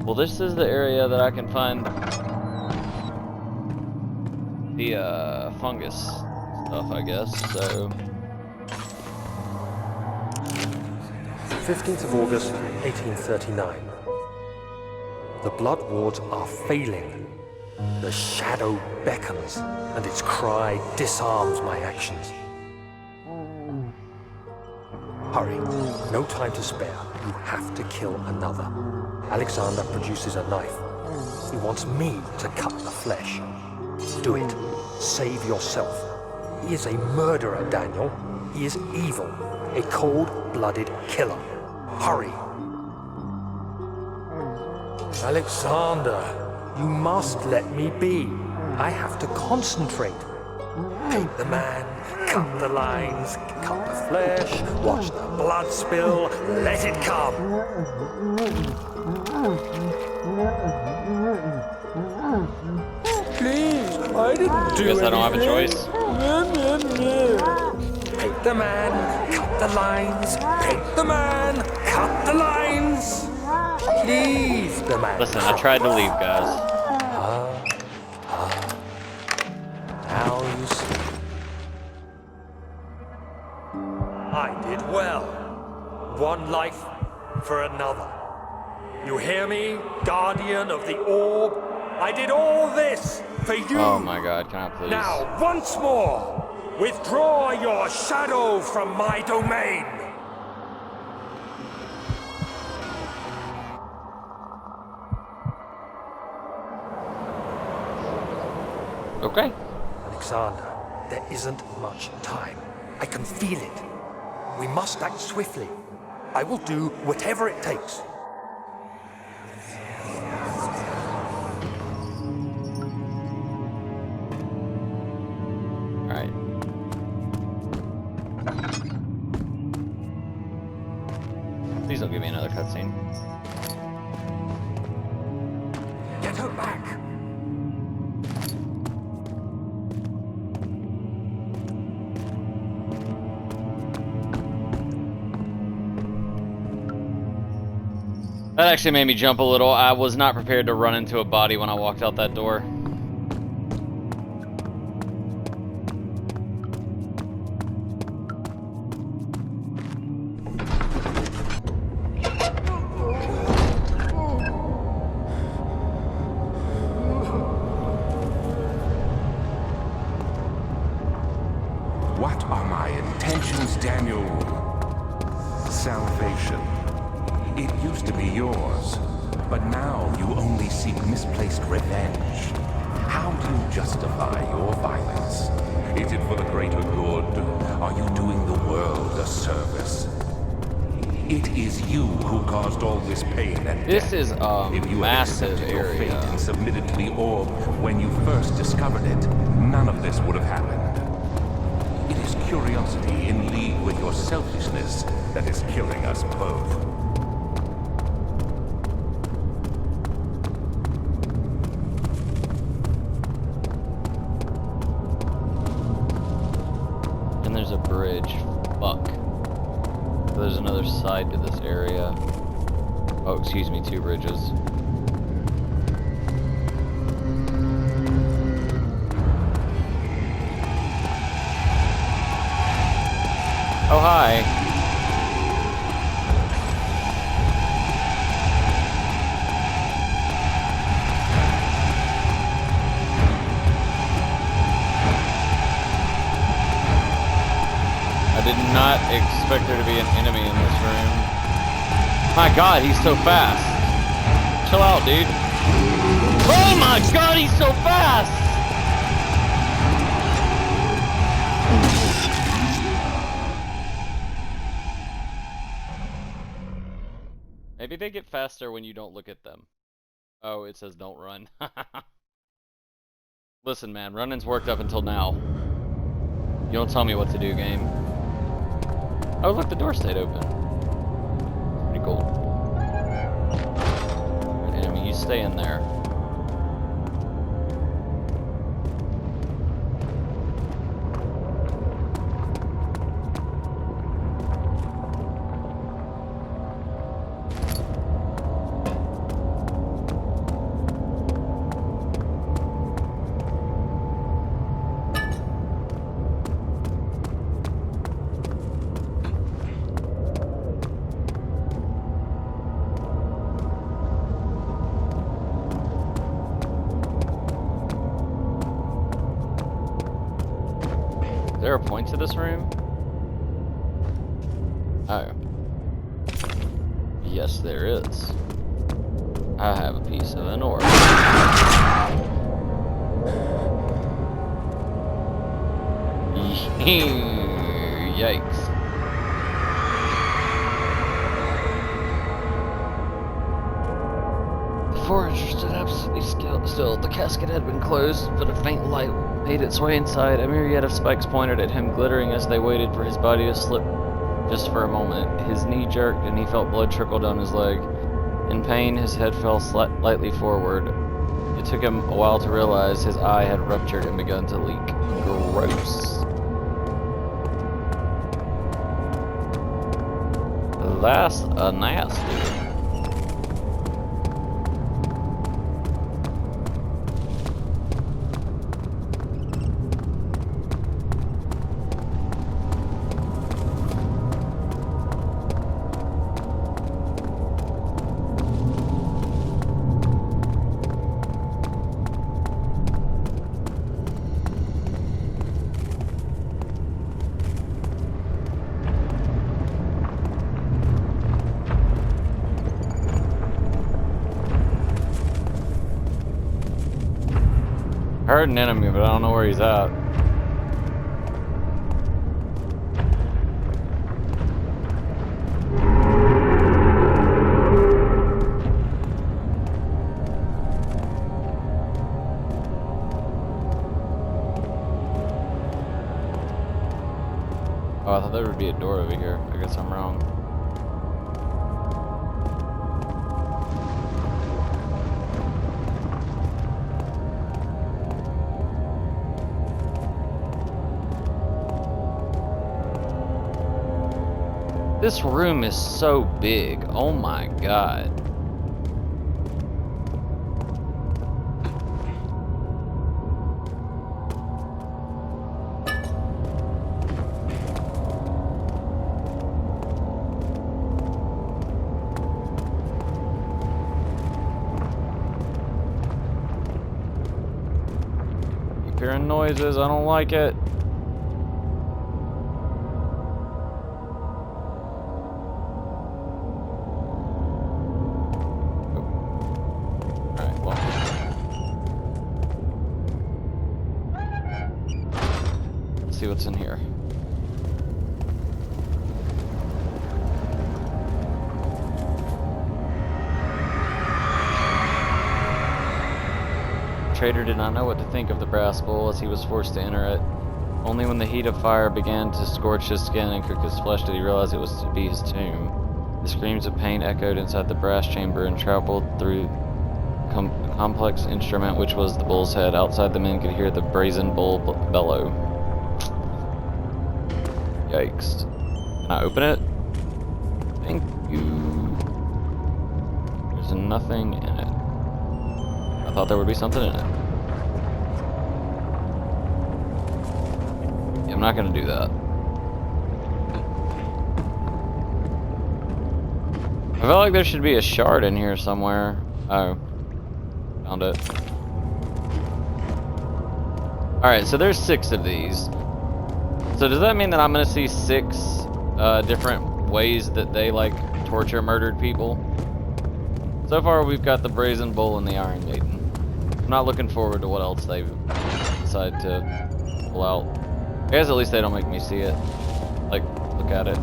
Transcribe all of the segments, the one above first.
Well, this is the area that I can find the fungus stuff, I guess, so... 15th of August, 1839. The blood wards are failing. The shadow beckons, and its cry disarms my actions. Hurry, no time to spare. You have to kill another. Alexander produces a knife. He wants me to cut the flesh. Do it. Save yourself. He is a murderer, Daniel. He is evil. A cold-blooded killer. Hurry. Alexander, you must let me be. I have to concentrate. Paint the man, cut the lines, cut the flesh, watch the blood spill, let it come. Please, I didn't do Guess I don't have a anything. choice. Paint the man, cut the lines, paint the man, cut the lines. Please, the man. Listen, I tried to leave, guys. Now you see. I did well. One life for another. You hear me, guardian of the orb? I did all this for you. Oh my god, can I please? Now, once more, withdraw your shadow from my domain. Okay. Alexander, there isn't much time. I can feel it. We must act swiftly. I will do whatever it takes. Alright. Please don't give me another cutscene. Get her back. That actually made me jump a little. I was not prepared to run into a body when I walked out that door. What are my intentions, Daniel? Salvation. It used to be yours, but now you only seek misplaced revenge. How do you justify your violence? Is it for the greater good? Are you doing the world a service? It is you who caused all this pain and This death. is a If you had massive accepted your fate area. and submitted to the orb when you first discovered it, none of this would have happened. It is curiosity in league with your selfishness that is killing us both. And there's a bridge. Fuck. There's another side to this area. Oh, excuse me, two bridges. Oh, hi. I did not expect there to be an enemy in this room. My god, he's so fast. Chill out, dude. Oh my god, he's so fast! Maybe they get faster when you don't look at them. Oh, it says don't run. Listen, man, running's worked up until now. You don't tell me what to do, game. Oh, look, the door stayed open. Pretty cool. Alright, enemy, you stay in there. there a point to this room? Oh. Yes, there is. I have a piece of an orb. Yikes. The forager stood absolutely still. The casket had been closed, but a faint light made its way inside. A myriad of spikes pointed at him, glittering as they waited for his body to slip just for a moment. His knee jerked, and he felt blood trickle down his leg. In pain, his head fell slightly forward. It took him a while to realize his eye had ruptured and begun to leak. Gross. That's nasty. I heard an enemy, but I don't know where he's at. Oh, I thought there would be a door over here. I guess I'm wrong. This room is so big. Oh my god. Keep hearing noises. I don't like it. See what's in here. The trader did not know what to think of the brass bowl as he was forced to enter it. Only when the heat of fire began to scorch his skin and cook his flesh did he realize it was to be his tomb. The screams of pain echoed inside the brass chamber and traveled through a complex instrument which was the bull's head. Outside, the men could hear the brazen bull bellow. Yikes. Can I open it? Thank you. There's nothing in it. I thought there would be something in it. Yeah, I'm not gonna do that. I feel like there should be a shard in here somewhere. Oh. Found it. Alright, so there's 6 of these. So does that mean that I'm gonna see 6 different ways that they like torture murdered people? So far we've got the brazen bull and the Iron Maiden. I'm not looking forward to what else they decide to pull out. I guess at least they don't make me see it. Like, look at it.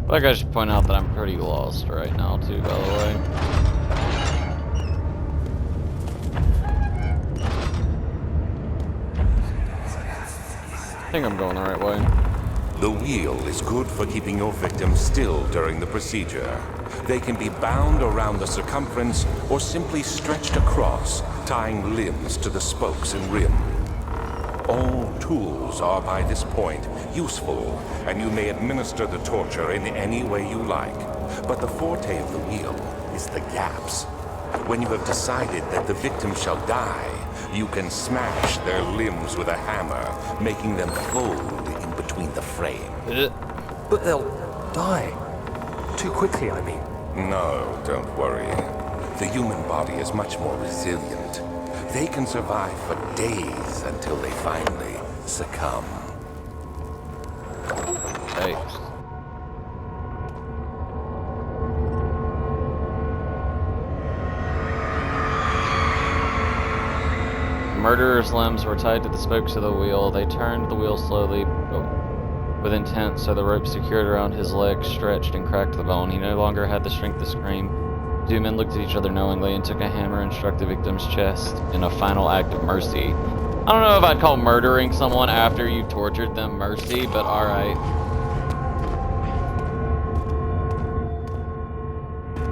I feel like I should point out that I'm pretty lost right now too, by the way. I think I'm going the right way. The wheel is good for keeping your victims still during the procedure. They can be bound around the circumference or simply stretched across, tying limbs to the spokes and rim. All tools are by this point useful, and you may administer the torture in any way you like. But the forte of the wheel is the gaps. When you have decided that the victim shall die, you can smash their limbs with a hammer, making them fold in between the frame. But they'll die. Too quickly, I mean. No, don't worry. The human body is much more resilient. They can survive for days until they finally succumb. Thanks. The murderer's limbs were tied to the spokes of the wheel. They turned the wheel slowly, but with intent, so the rope secured around his legs stretched and cracked the bone. He no longer had the strength to scream. The two men looked at each other knowingly and took a hammer and struck the victim's chest in a final act of mercy. I don't know if I'd call murdering someone after you tortured them mercy, but alright.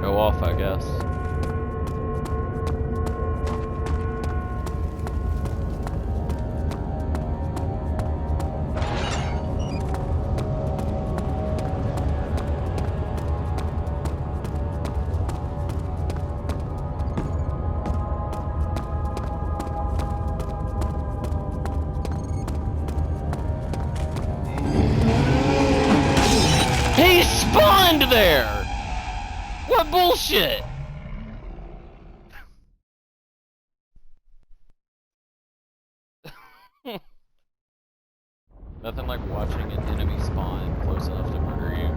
Go off, I guess. He spawned there! What bullshit? Nothing like watching an enemy spawn close enough to murder you.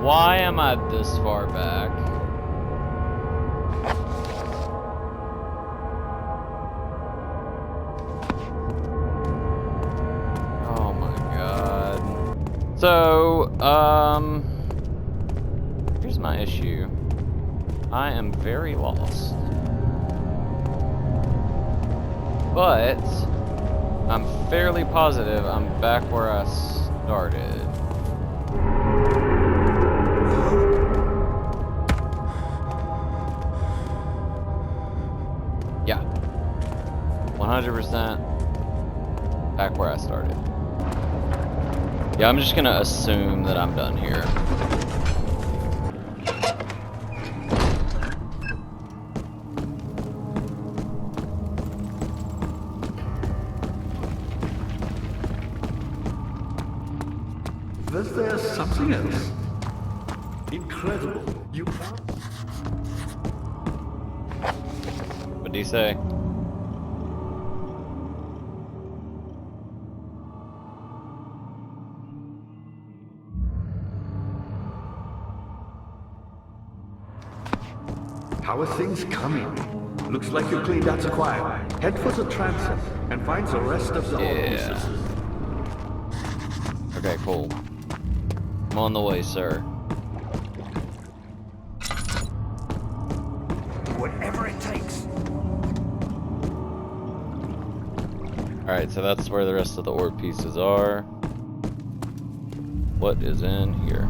Why am I this far back? Oh my god. So, here's my issue. I am very lost. But I'm fairly positive I'm back where I started. Yeah. 100% back where I started. Yeah, I'm just gonna assume that I'm done here. Was there something else? Incredible. You What do you say? How are things coming? Looks like you cleaned out the choir. Head for the transom and find the rest of the old pieces. Okay, cool. I'm on the way, sir. Whatever it takes. Alright, so that's where the rest of the orb pieces are. What is in here?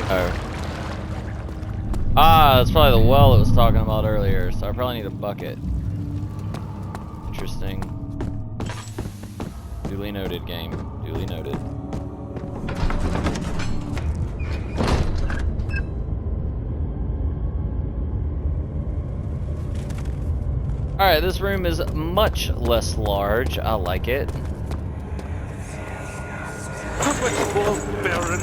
Oh. Ah, that's probably the well it was talking about earlier, so I probably need a bucket. Interesting. Duly noted, game. Duly noted. Alright, this room is much less large. I like it. How much more, Baron?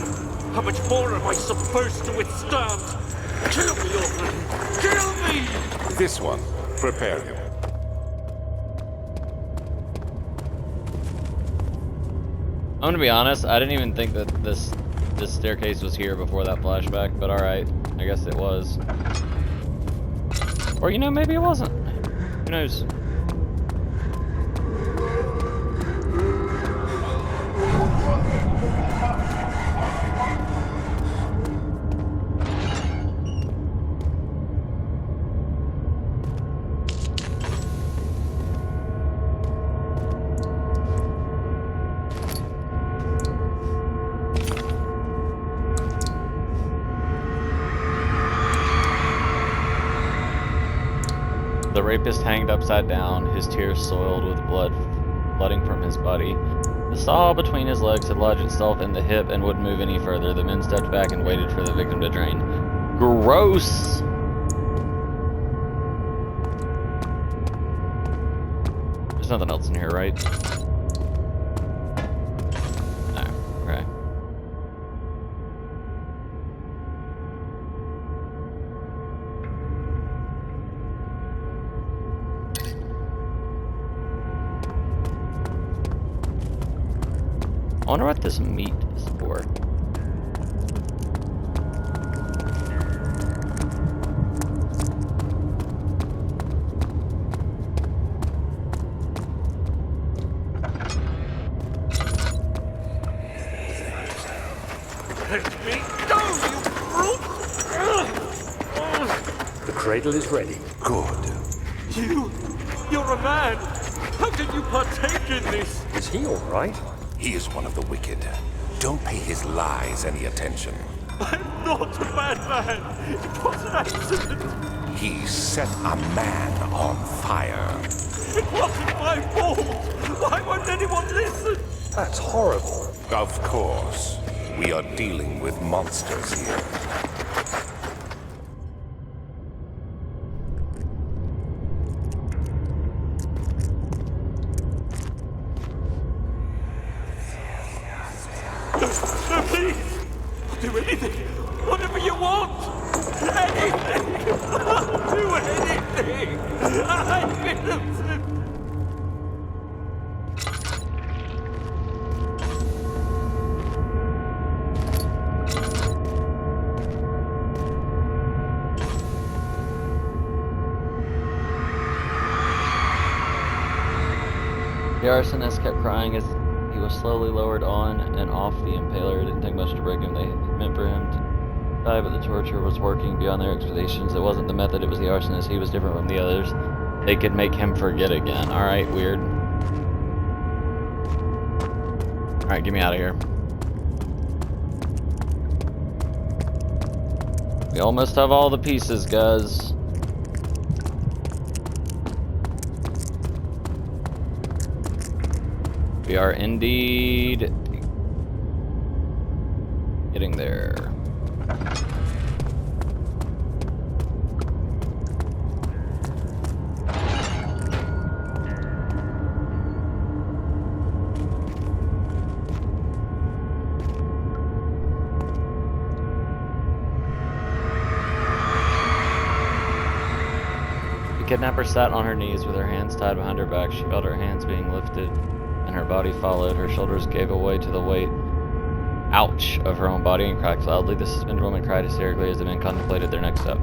How much more am I supposed to withstand? Kill me, Orphan! Kill me! This one, prepare him. I'm gonna be honest, I didn't even think that this staircase was here before that flashback, but alright, I guess it was. Or you know, maybe it wasn't. Who knows? The rapist hanged upside down, his tears soiled with blood flooding from his body. The saw between his legs had lodged itself in the hip and wouldn't move any further. The men stepped back and waited for the victim to drain. Gross! There's nothing else in here, right? No. Okay. I wonder what this meat is for. Let me go, you brute! The cradle is ready. Good. You're a man! How can you partake in this? Is he all right? He is one of the wicked. Don't pay his lies any attention. I'm not a bad man! It was an accident! He set a man on fire. It wasn't my fault! Why won't anyone listen? That's horrible. Of course. We are dealing with monsters here. No, please! Do anything! Whatever you want! Anything! I'll do anything! I'm innocent! The arsonist kept crying as he was slowly lowered on and off the impaler. It didn't take much to break him. They meant for him to die, but the torture was working beyond their expectations. It wasn't the method, it was the arsonist. He was different from the others. They could make him forget again. Alright, weird. Alright, get me out of here. We almost have all the pieces, guys. We are indeed getting there. The kidnapper sat on her knees with her hands tied behind her back. She felt her hands being lifted and her body followed. Her shoulders gave away to the weight, ouch, of her own body and cracked loudly. The suspended woman cried hysterically as the men contemplated their next step.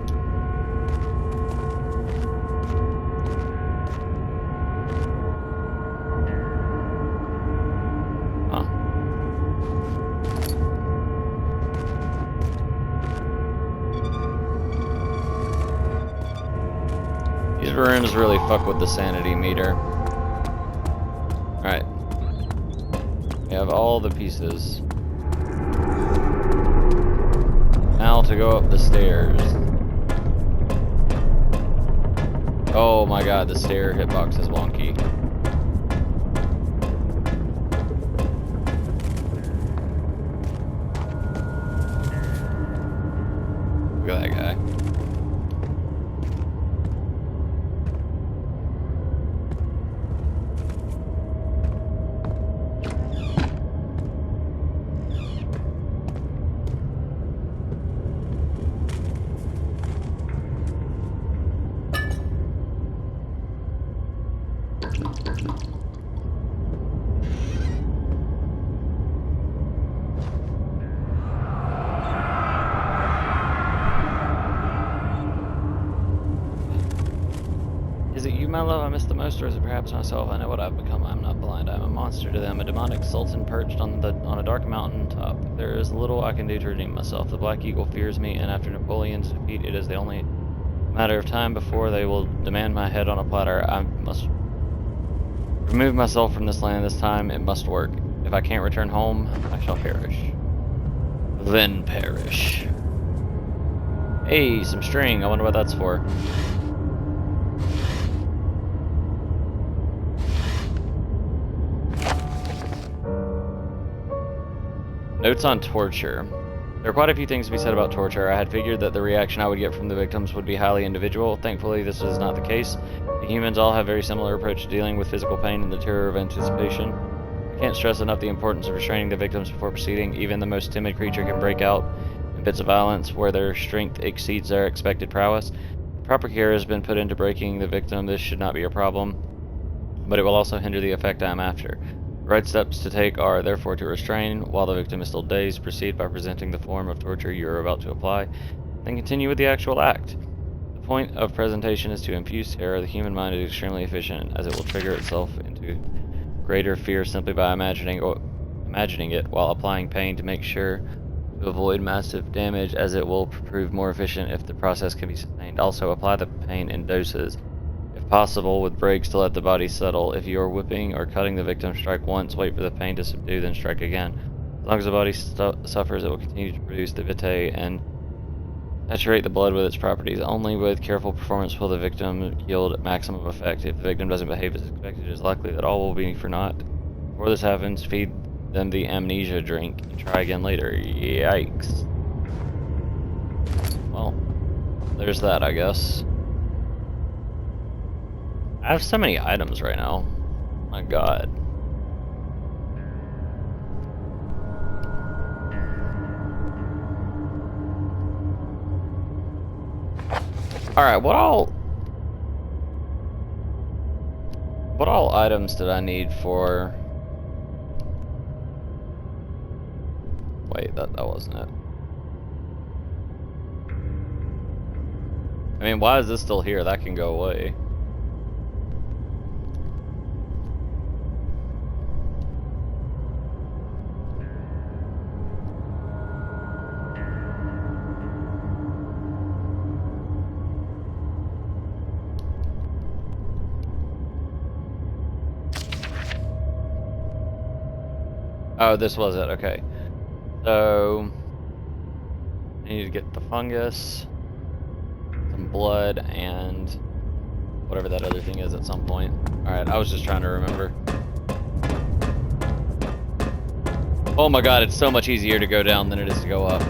Huh. These rooms really fuck with the sanity meter. Alright. We have all the pieces. Now to go up the stairs. Oh my god, the stair hitbox is wonky. Look at that guy. Is it you, my love, I miss the most, or is it perhaps myself? I know what I've become. I'm not blind. I'm a monster to them, a demonic sultan perched on a dark mountain top. There is little I can do to redeem myself. The Black Eagle fears me, and after Napoleon's defeat, it is the only matter of time before they will demand my head on a platter. I must remove myself from this land. This time it must work. If I can't return home, I shall perish. Then perish. Hey, some string. I wonder what that's for. Notes on torture. There are quite a few things to be said about torture. I had figured that the reaction I would get from the victims would be highly individual. Thankfully, this is not the case. The humans all have a very similar approach to dealing with physical pain and the terror of anticipation. I can't stress enough the importance of restraining the victims before proceeding. Even the most timid creature can break out in bits of violence where their strength exceeds their expected prowess. Proper care has been put into breaking the victim. This should not be a problem, but it will also hinder the effect I am after. The right steps to take are therefore to restrain while the victim is still dazed, proceed by presenting the form of torture you are about to apply, then continue with the actual act. The point of presentation is to infuse terror. The human mind is extremely efficient, as it will trigger itself into greater fear simply by imagining it while applying pain to make sure to avoid massive damage, as it will prove more efficient if the process can be sustained. Also, apply the pain in doses, if possible, with breaks to let the body settle. If you are whipping or cutting the victim, strike once, wait for the pain to subdue, then strike again. As long as the body suffers, it will continue to produce the vitae and saturate the blood with its properties. Only with careful performance will the victim yield maximum effect. If the victim doesn't behave as expected, it is likely that all will be for naught. Before this happens, feed them the amnesia drink and try again later. Yikes. Well, there's that, I guess. I have so many items right now. My god. Alright, what all items did I need for... Wait, that wasn't it. I mean, why is this still here? That can go away. Oh, this was it, okay. So, I need to get the fungus, some blood, and whatever that other thing is at some point. Alright, I was just trying to remember. Oh my god, it's so much easier to go down than it is to go up.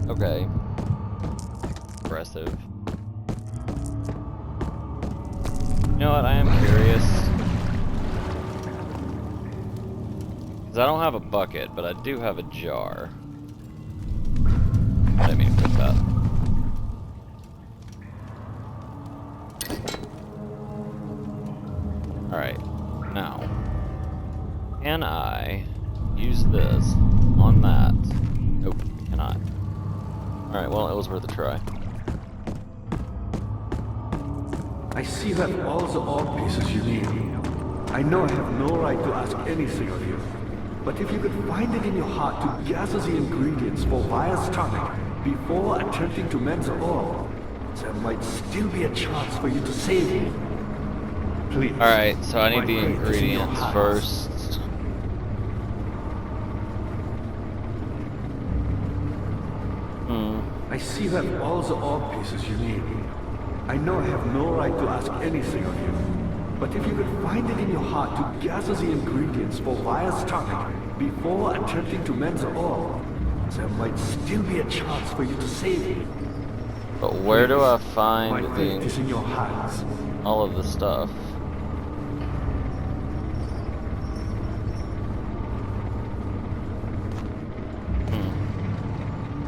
Okay. Impressive. You know what, I am curious. Because I don't have a bucket, but I do have a jar. I didn't mean to put that. Alright, now. Can I use this on that? Nope, I cannot. Alright, well, it was worth a try. I see you have all the orb pieces you need. I know I have no right to ask anything of you, but if you could find it in your heart to gather the ingredients for Vire's tonic before attempting to mend the orb, there might still be a chance for you to save me. Please. Alright, so I need the My faith is in your ingredients hands. first. I see you have all the orb pieces you need. I know I have no right to ask anything of you, but if you could find it in your heart to gather the ingredients for Vire's tonic before attempting to mend the orb, there might still be a chance for you to save me. But where do I My find fate is in your hands. all of the stuff?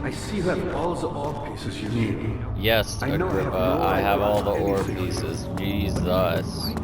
I see you have all the orb pieces you need. Yes, I know I have Agrippa, no I right have to all ask the orb anything of you, pieces. but if you Jesus. find it